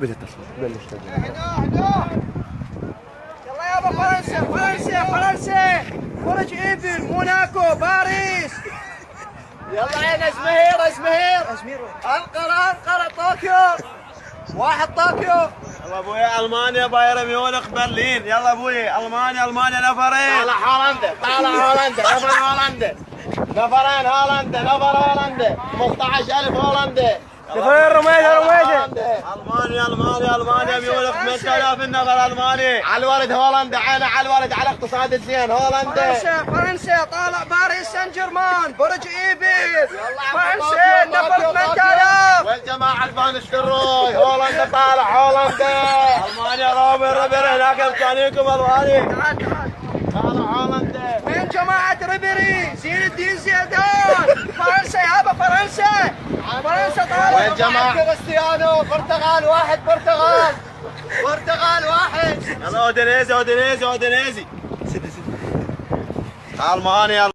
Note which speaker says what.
Speaker 1: بلش
Speaker 2: هدوء. يلا يابا فرنسا فرنسا فرنسا. برج ايفل، موناكو، باريس. يلا عين ازمهير. انقرة طوكيو. واحد طوكيو.
Speaker 1: يلا ابوي المانيا، بايرن ميونخ، برلين. يلا ابوي المانيا نفرين.
Speaker 2: طالع هولندا نفرين هولندا 15000 هولندا.
Speaker 1: نفرين روميديا. المانيا ميونخ 8000 النفر الماني.
Speaker 2: على الولد هولندا، عينه على الولد، على اقتصاد الزين هولندا.
Speaker 3: فرنسا طالع باريس سان جيرمان، برج ايفل. فرنسا نفر 8000.
Speaker 2: والجماعه الفانش الروي هولندا طالع هولندا.
Speaker 1: المانيا روبر هناك امكانيكم الوالي.
Speaker 2: طالع هولندا.
Speaker 3: وين جماعة ريبيري؟ زين الدين زيدان. فرنسا يابا فرنسا طالع.
Speaker 2: وين جماعه كريستيانو؟ برتغال واحد.
Speaker 1: يلا اودينيزي. المانيا